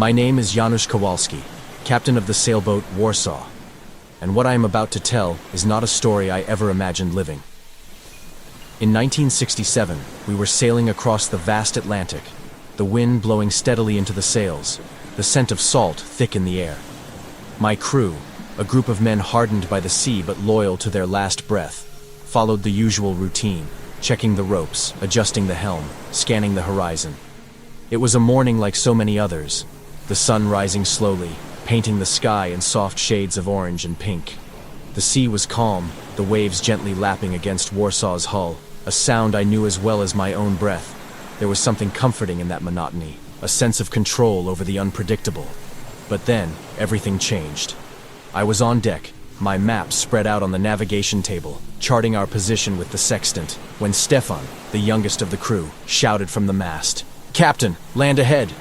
My name is Janusz Kowalski, captain of the sailboat Warsaw, and what I am about to tell is not a story I ever imagined living. In 1967, we were sailing across the vast Atlantic, the wind blowing steadily into the sails, the scent of salt thick in the air. My crew, a group of men hardened by the sea but loyal to their last breath, followed the usual routine, checking the ropes, adjusting the helm, scanning the horizon. It was a morning like so many others, the sun rising slowly, painting the sky in soft shades of orange and pink. The sea was calm, the waves gently lapping against Warsaw's hull, a sound I knew as well as my own breath. There was something comforting in that monotony, a sense of control over the unpredictable. But then, everything changed. I was on deck, my map spread out on the navigation table, charting our position with the sextant, when Stefan, the youngest of the crew, shouted from the mast, "Captain, land ahead!"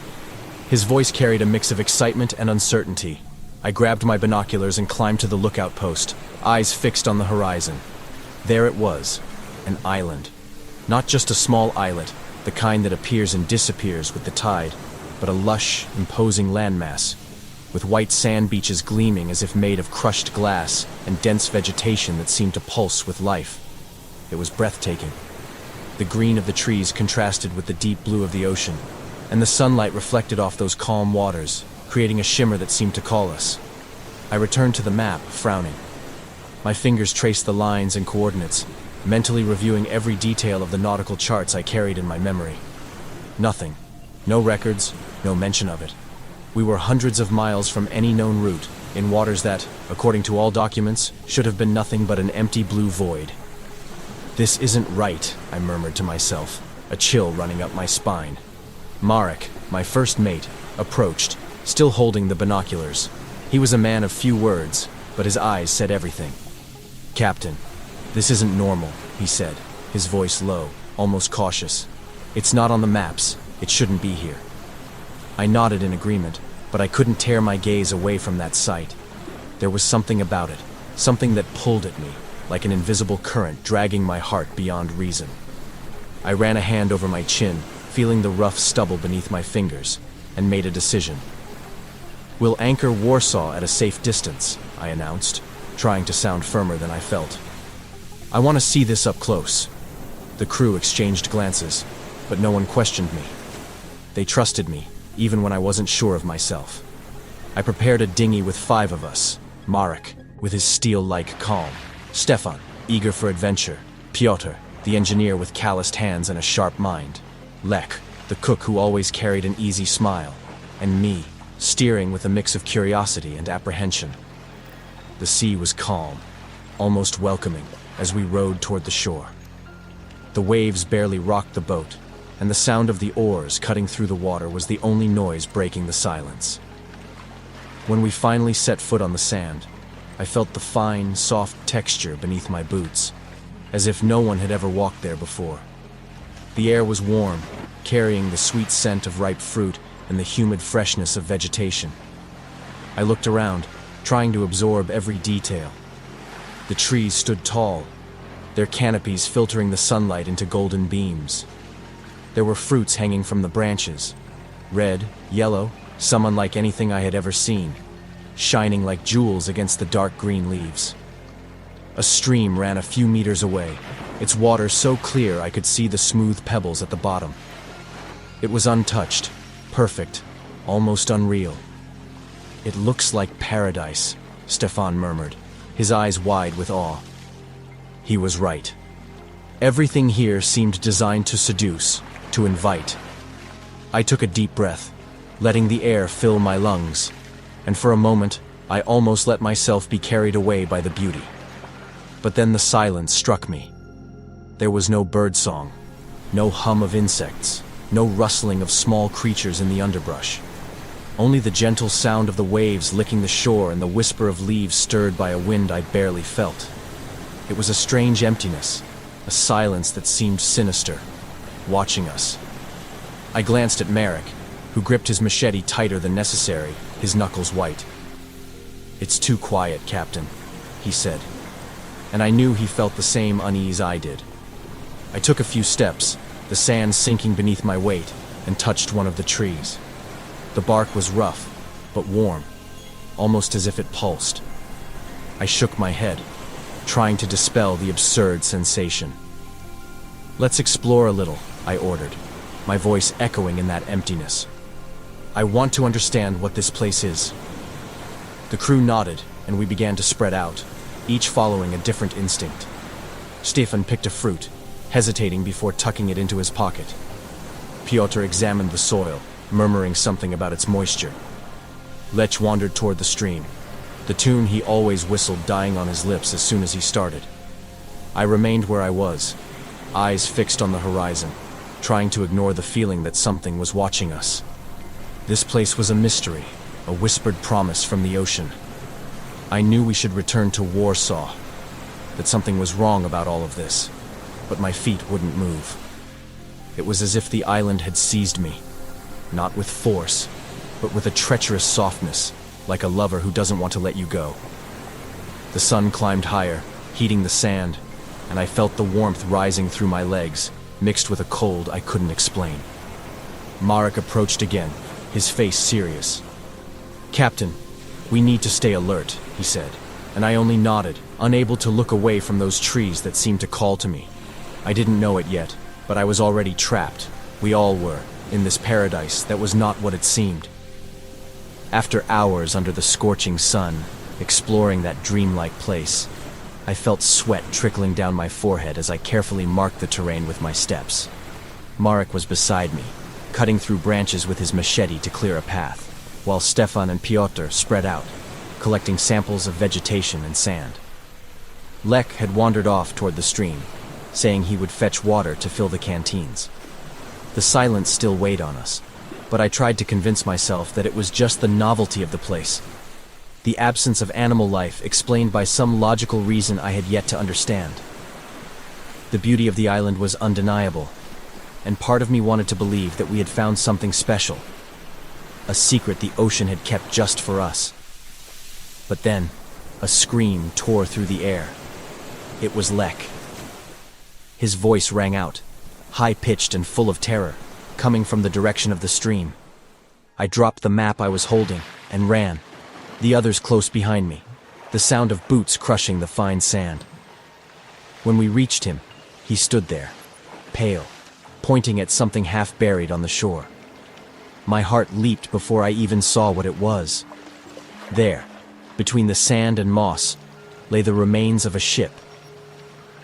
His voice carried a mix of excitement and uncertainty. I grabbed my binoculars and climbed to the lookout post, eyes fixed on the horizon. There it was, an island. Not just a small islet, the kind that appears and disappears with the tide, but a lush, imposing landmass, with white sand beaches gleaming as if made of crushed glass and dense vegetation that seemed to pulse with life. It was breathtaking. The green of the trees contrasted with the deep blue of the ocean, and the sunlight reflected off those calm waters, creating a shimmer that seemed to call us. I returned to the map, frowning. My fingers traced the lines and coordinates, mentally reviewing every detail of the nautical charts I carried in my memory. Nothing. No records, no mention of it. We were hundreds of miles from any known route, in waters that, according to all documents, should have been nothing but an empty blue void. "This isn't right," I murmured to myself, a chill running up my spine. Marek, my first mate, approached, still holding the binoculars. He was a man of few words, but his eyes said everything. "Captain, this isn't normal," he said, his voice low, almost cautious. "It's not on the maps. It shouldn't be here." I nodded in agreement, but I couldn't tear my gaze away from that sight. There was something about it, something that pulled at me, like an invisible current dragging my heart beyond reason. I ran a hand over my chin, feeling the rough stubble beneath my fingers, and made a decision. "We'll anchor Warsaw at a safe distance," I announced, trying to sound firmer than I felt. "I want to see this up close." The crew exchanged glances, but no one questioned me. They trusted me, even when I wasn't sure of myself. I prepared a dinghy with 5 of us: Marek, with his steel-like calm; Stefan, eager for adventure; Piotr, the engineer with calloused hands and a sharp mind; Lech, the cook who always carried an easy smile; and me, steering with a mix of curiosity and apprehension. The sea was calm, almost welcoming, as we rowed toward the shore. The waves barely rocked the boat, and the sound of the oars cutting through the water was the only noise breaking the silence. When we finally set foot on the sand, I felt the fine, soft texture beneath my boots, as if no one had ever walked there before. The air was warm, carrying the sweet scent of ripe fruit and the humid freshness of vegetation. I looked around, trying to absorb every detail. The trees stood tall, their canopies filtering the sunlight into golden beams. There were fruits hanging from the branches, red, yellow, some unlike anything I had ever seen, shining like jewels against the dark green leaves. A stream ran a few meters away, its water so clear I could see the smooth pebbles at the bottom. It was untouched, perfect, almost unreal. "It looks like paradise," Stefan murmured, his eyes wide with awe. He was right. Everything here seemed designed to seduce, to invite. I took a deep breath, letting the air fill my lungs, and for a moment, I almost let myself be carried away by the beauty. But then the silence struck me. There was no birdsong, no hum of insects, no rustling of small creatures in the underbrush. Only the gentle sound of the waves licking the shore and the whisper of leaves stirred by a wind I barely felt. It was a strange emptiness, a silence that seemed sinister, watching us. I glanced at Marek, who gripped his machete tighter than necessary, his knuckles white. "It's too quiet, Captain," he said, and I knew he felt the same unease I did. I took a few steps, the sand sinking beneath my weight, and touched one of the trees. The bark was rough, but warm, almost as if it pulsed. I shook my head, trying to dispel the absurd sensation. "Let's explore a little," I ordered, my voice echoing in that emptiness. "I want to understand what this place is." The crew nodded, and we began to spread out, each following a different instinct. Stefan picked a fruit, hesitating before tucking it into his pocket. Piotr examined the soil, murmuring something about its moisture. Lech wandered toward the stream, the tune he always whistled dying on his lips as soon as he started. I remained where I was, eyes fixed on the horizon, trying to ignore the feeling that something was watching us. This place was a mystery, a whispered promise from the ocean. I knew we should return to Warsaw, that something was wrong about all of this, but my feet wouldn't move. It was as if the island had seized me, not with force, but with a treacherous softness, like a lover who doesn't want to let you go. The sun climbed higher, heating the sand, and I felt the warmth rising through my legs, mixed with a cold I couldn't explain. Marek approached again, his face serious. "Captain, we need to stay alert," he said, and I only nodded, unable to look away from those trees that seemed to call to me. I didn't know it yet, but I was already trapped. We all were, in this paradise that was not what it seemed. After hours under the scorching sun, exploring that dreamlike place, I felt sweat trickling down my forehead as I carefully marked the terrain with my steps. Marek was beside me, cutting through branches with his machete to clear a path, while Stefan and Piotr spread out, collecting samples of vegetation and sand. Lech had wandered off toward the stream, saying he would fetch water to fill the canteens. The silence still weighed on us, but I tried to convince myself that it was just the novelty of the place, the absence of animal life explained by some logical reason I had yet to understand. The beauty of the island was undeniable, and part of me wanted to believe that we had found something special, a secret the ocean had kept just for us. But then, a scream tore through the air. It was Lech. His voice rang out, high-pitched and full of terror, coming from the direction of the stream. I dropped the map I was holding and ran, the others close behind me, the sound of boots crushing the fine sand. When we reached him, he stood there, pale, pointing at something half buried on the shore. My heart leaped before I even saw what it was. There, between the sand and moss, lay the remains of a ship.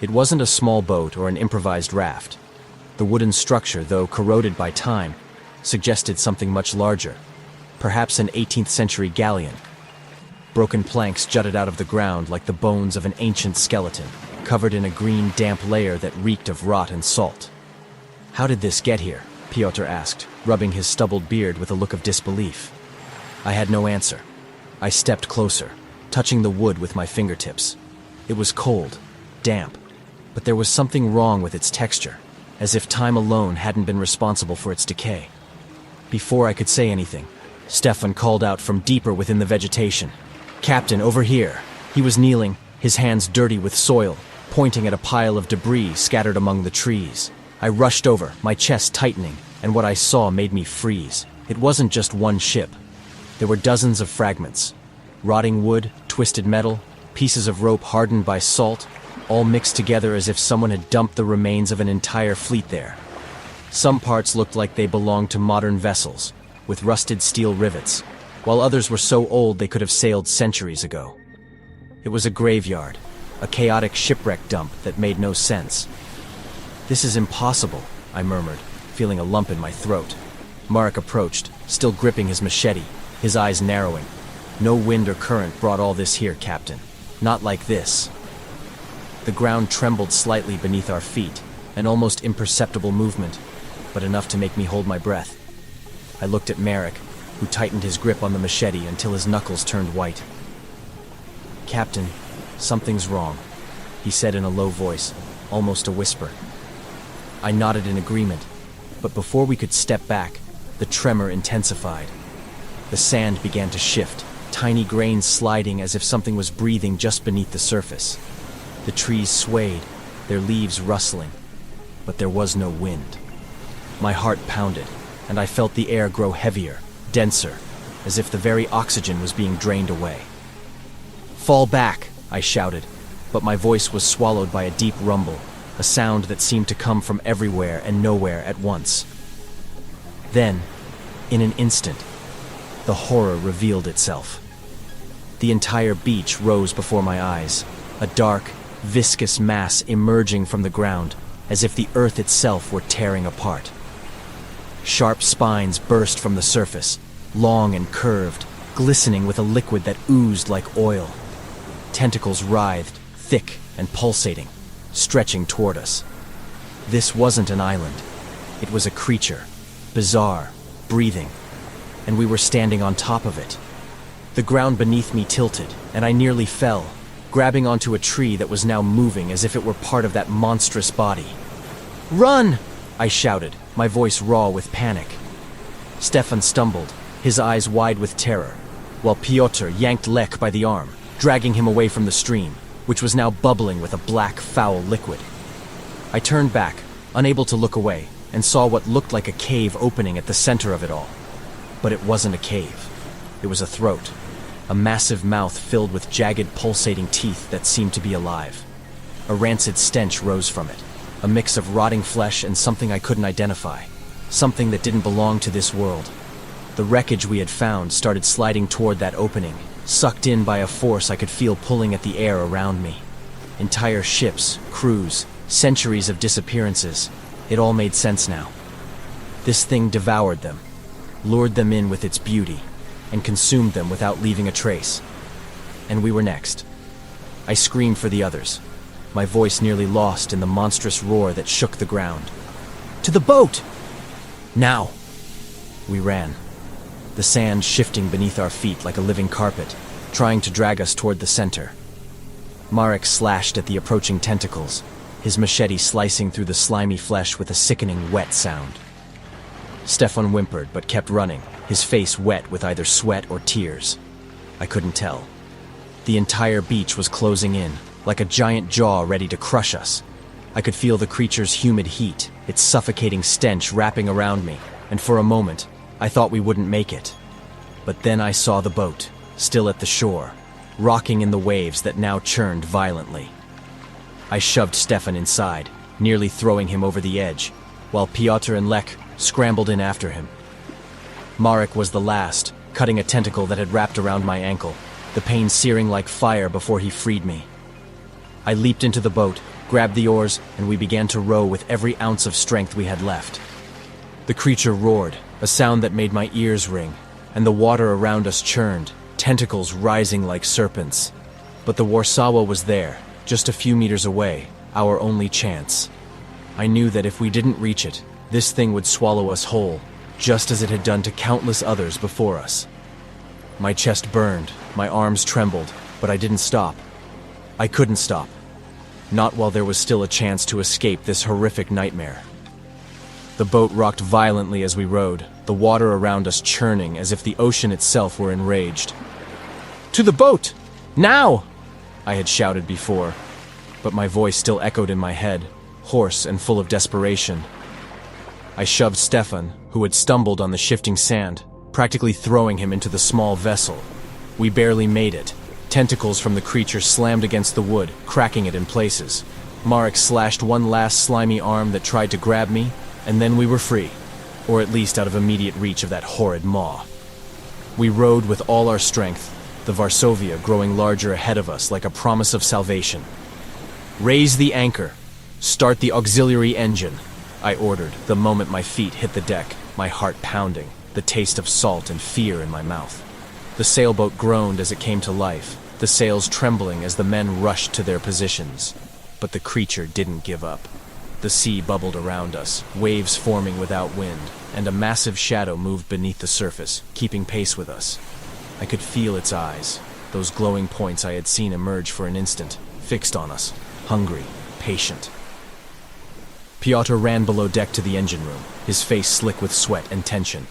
It wasn't a small boat or an improvised raft. The wooden structure, though corroded by time, suggested something much larger, perhaps an 18th century galleon. Broken planks jutted out of the ground like the bones of an ancient skeleton, covered in a green, damp layer that reeked of rot and salt. "How did this get here?" Piotr asked, rubbing his stubbled beard with a look of disbelief. I had no answer. I stepped closer, touching the wood with my fingertips. It was cold, damp, but there was something wrong with its texture, as if time alone hadn't been responsible for its decay. Before I could say anything, Stefan called out from deeper within the vegetation. "Captain, over here!" He was kneeling, his hands dirty with soil, pointing at a pile of debris scattered among the trees. I rushed over, my chest tightening, and what I saw made me freeze. It wasn't just one ship. There were dozens of fragments. Rotting wood, twisted metal, pieces of rope hardened by salt, all mixed together as if someone had dumped the remains of an entire fleet there. Some parts looked like they belonged to modern vessels, with rusted steel rivets, while others were so old they could have sailed centuries ago. It was a graveyard, a chaotic shipwreck dump that made no sense. "This is impossible," I murmured, feeling a lump in my throat. Marek approached, still gripping his machete, his eyes narrowing. "No wind or current brought all this here, Captain. Not like this." The ground trembled slightly beneath our feet, an almost imperceptible movement, but enough to make me hold my breath. I looked at Marek, who tightened his grip on the machete until his knuckles turned white. "Captain, something's wrong," he said in a low voice, almost a whisper. I nodded in agreement, but before we could step back, the tremor intensified. The sand began to shift, tiny grains sliding as if something was breathing just beneath the surface. The trees swayed, their leaves rustling, but there was no wind. My heart pounded, and I felt the air grow heavier, denser, as if the very oxygen was being drained away. "Fall back," I shouted, but my voice was swallowed by a deep rumble, a sound that seemed to come from everywhere and nowhere at once. Then, in an instant, the horror revealed itself. The entire beach rose before my eyes, a dark, viscous mass emerging from the ground, as if the earth itself were tearing apart. Sharp spines burst from the surface, long and curved, glistening with a liquid that oozed like oil. Tentacles writhed, thick and pulsating, stretching toward us. This wasn't an island. It was a creature, bizarre, breathing, and we were standing on top of it. The ground beneath me tilted, and I nearly fell, grabbing onto a tree that was now moving as if it were part of that monstrous body. "Run!" I shouted, my voice raw with panic. Stefan stumbled, his eyes wide with terror, while Piotr yanked Lech by the arm, dragging him away from the stream, which was now bubbling with a black, foul liquid. I turned back, unable to look away, and saw what looked like a cave opening at the center of it all. But it wasn't a cave. It was a throat, a massive mouth filled with jagged, pulsating teeth that seemed to be alive. A rancid stench rose from it, a mix of rotting flesh and something I couldn't identify, something that didn't belong to this world. The wreckage we had found started sliding toward that opening, sucked in by a force I could feel pulling at the air around me. Entire ships, crews, centuries of disappearances. It all made sense now. This thing devoured them, lured them in with its beauty, and consumed them without leaving a trace. And we were next. I screamed for the others, my voice nearly lost in the monstrous roar that shook the ground. "To the boat! Now!" We ran, the sand shifting beneath our feet like a living carpet, trying to drag us toward the center. Marek slashed at the approaching tentacles, his machete slicing through the slimy flesh with a sickening wet sound. Stefan whimpered but kept running, his face wet with either sweat or tears. I couldn't tell. The entire beach was closing in, like a giant jaw ready to crush us. I could feel the creature's humid heat, its suffocating stench wrapping around me, and for a moment, I thought we wouldn't make it. But then I saw the boat, still at the shore, rocking in the waves that now churned violently. I shoved Stefan inside, nearly throwing him over the edge, while Piotr and Lech scrambled in after him. Marek was the last, cutting a tentacle that had wrapped around my ankle, the pain searing like fire before he freed me. I leaped into the boat, grabbed the oars, and we began to row with every ounce of strength we had left. The creature roared, a sound that made my ears ring, and the water around us churned, tentacles rising like serpents. But the Warsaw was there, just a few meters away, our only chance. I knew that if we didn't reach it, this thing would swallow us whole, just as it had done to countless others before us. My chest burned, my arms trembled, but I didn't stop. I couldn't stop. Not while there was still a chance to escape this horrific nightmare. The boat rocked violently as we rowed, the water around us churning as if the ocean itself were enraged. "To the boat! Now!" I had shouted before, but my voice still echoed in my head, hoarse and full of desperation. I shoved Stefan, who had stumbled on the shifting sand, practically throwing him into the small vessel. We barely made it. Tentacles from the creature slammed against the wood, cracking it in places. Marek slashed one last slimy arm that tried to grab me, and then we were free, or at least out of immediate reach of that horrid maw. We rowed with all our strength, the Varsovia growing larger ahead of us like a promise of salvation. "Raise the anchor. Start the auxiliary engine," I ordered the moment my feet hit the deck, my heart pounding, the taste of salt and fear in my mouth. The sailboat groaned as it came to life, the sails trembling as the men rushed to their positions. But the creature didn't give up. The sea bubbled around us, waves forming without wind, and a massive shadow moved beneath the surface, keeping pace with us. I could feel its eyes, those glowing points I had seen emerge for an instant, fixed on us, hungry, patient. Piotr ran below deck to the engine room, his face slick with sweat and tension.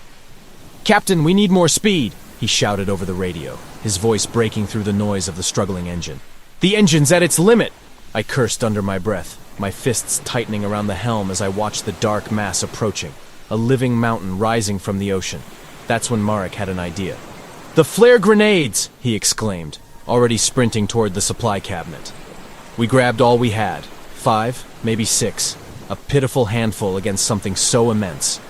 "Captain, we need more speed!" he shouted over the radio, his voice breaking through the noise of the struggling engine. "The engine's at its limit!" I cursed under my breath, my fists tightening around the helm as I watched the dark mass approaching, a living mountain rising from the ocean. That's when Marek had an idea. "The flare grenades!" he exclaimed, already sprinting toward the supply cabinet. We grabbed all we had, 5, maybe 6, a pitiful handful against something so immense.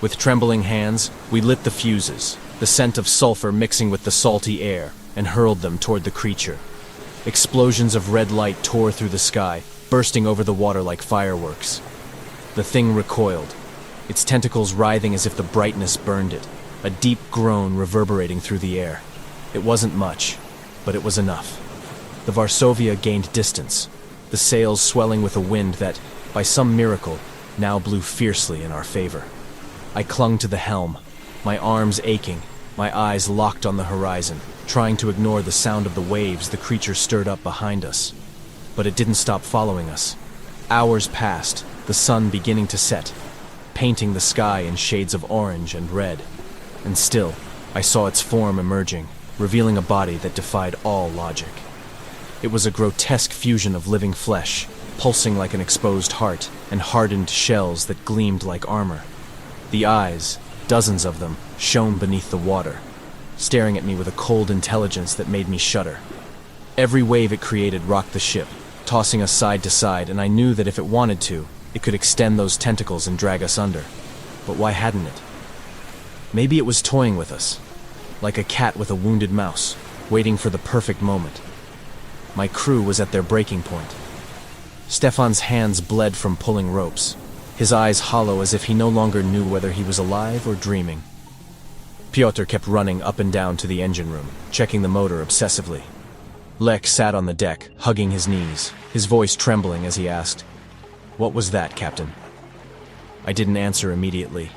With trembling hands, we lit the fuses, the scent of sulfur mixing with the salty air, and hurled them toward the creature. Explosions of red light tore through the sky, bursting over the water like fireworks. The thing recoiled, its tentacles writhing as if the brightness burned it, a deep groan reverberating through the air. It wasn't much, but it was enough. The Varsovia gained distance, the sails swelling with a wind that, by some miracle, now blew fiercely in our favor. I clung to the helm, my arms aching, my eyes locked on the horizon, trying to ignore the sound of the waves the creature stirred up behind us. But it didn't stop following us. Hours passed, the sun beginning to set, painting the sky in shades of orange and red. And still, I saw its form emerging, revealing a body that defied all logic. It was a grotesque fusion of living flesh, pulsing like an exposed heart, and hardened shells that gleamed like armor. The eyes, dozens of them, shone beneath the water, staring at me with a cold intelligence that made me shudder. Every wave it created rocked the ship, tossing us side to side, and I knew that if it wanted to, it could extend those tentacles and drag us under. But why hadn't it? Maybe it was toying with us, like a cat with a wounded mouse, waiting for the perfect moment. My crew was at their breaking point. Stefan's hands bled from pulling ropes, his eyes hollow as if he no longer knew whether he was alive or dreaming. Pyotr kept running up and down to the engine room, checking the motor obsessively. Lek sat on the deck, hugging his knees, his voice trembling as he asked, "What was that, Captain?" I didn't answer immediately.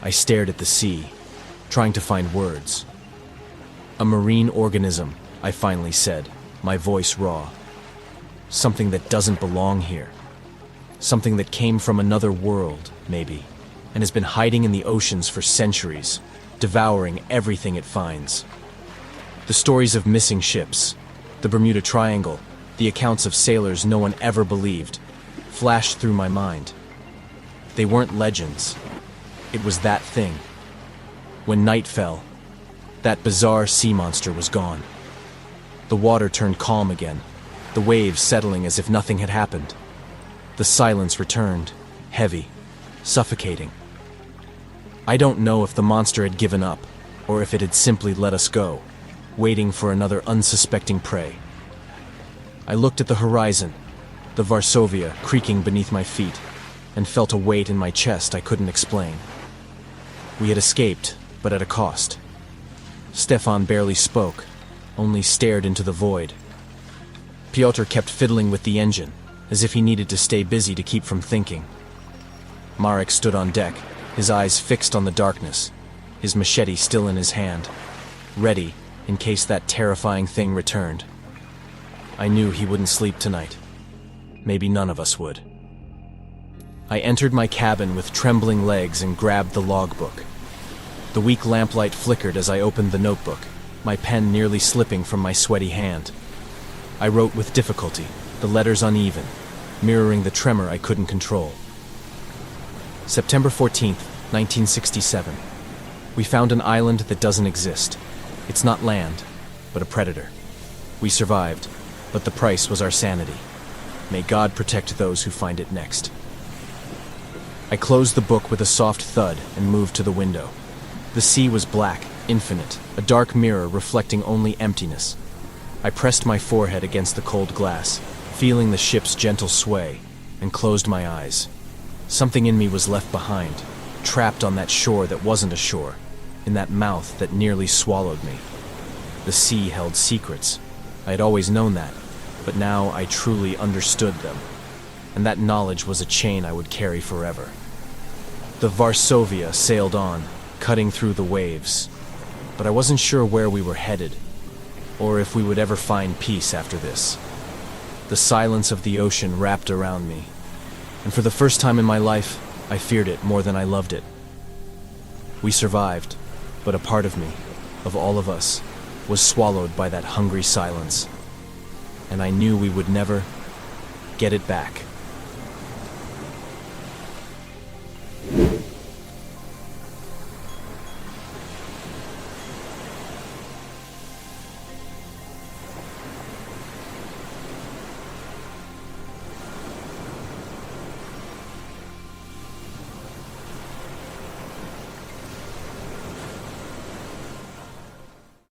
I stared at the sea, trying to find words. "A marine organism," I finally said, my voice raw. "Something that doesn't belong here. Something that came from another world, maybe, and has been hiding in the oceans for centuries, devouring everything it finds." The stories of missing ships, the Bermuda Triangle, the accounts of sailors no one ever believed, flashed through my mind. They weren't legends. It was that thing. When night fell, that bizarre sea monster was gone. The water turned calm again, the waves settling as if nothing had happened. The silence returned, heavy, suffocating. I don't know if the monster had given up, or if it had simply let us go, waiting for another unsuspecting prey. I looked at the horizon, the Varsovia creaking beneath my feet, and felt a weight in my chest I couldn't explain. We had escaped, but at a cost. Stefan barely spoke, only stared into the void. Pyotr kept fiddling with the engine, as if he needed to stay busy to keep from thinking. Marek stood on deck, his eyes fixed on the darkness, his machete still in his hand, ready in case that terrifying thing returned. I knew he wouldn't sleep tonight. Maybe none of us would. I entered my cabin with trembling legs and grabbed the logbook. The weak lamplight flickered as I opened the notebook, my pen nearly slipping from my sweaty hand. I wrote with difficulty, the letters uneven, mirroring the tremor I couldn't control. September 14th, 1967. We found an island that doesn't exist. It's not land, but a predator. We survived, but the price was our sanity. May God protect those who find it next. I closed the book with a soft thud and moved to the window. The sea was black, infinite, a dark mirror reflecting only emptiness. I pressed my forehead against the cold glass, feeling the ship's gentle sway, and closed my eyes. Something in me was left behind, trapped on that shore that wasn't a shore, in that mouth that nearly swallowed me. The sea held secrets. I had always known that, but now I truly understood them, and that knowledge was a chain I would carry forever. The Varsovia sailed on, cutting through the waves, but I wasn't sure where we were headed, or if we would ever find peace after this. The silence of the ocean wrapped around me, and for the first time in my life, I feared it more than I loved it. We survived, but a part of me, of all of us, was swallowed by that hungry silence, and I knew we would never get it back.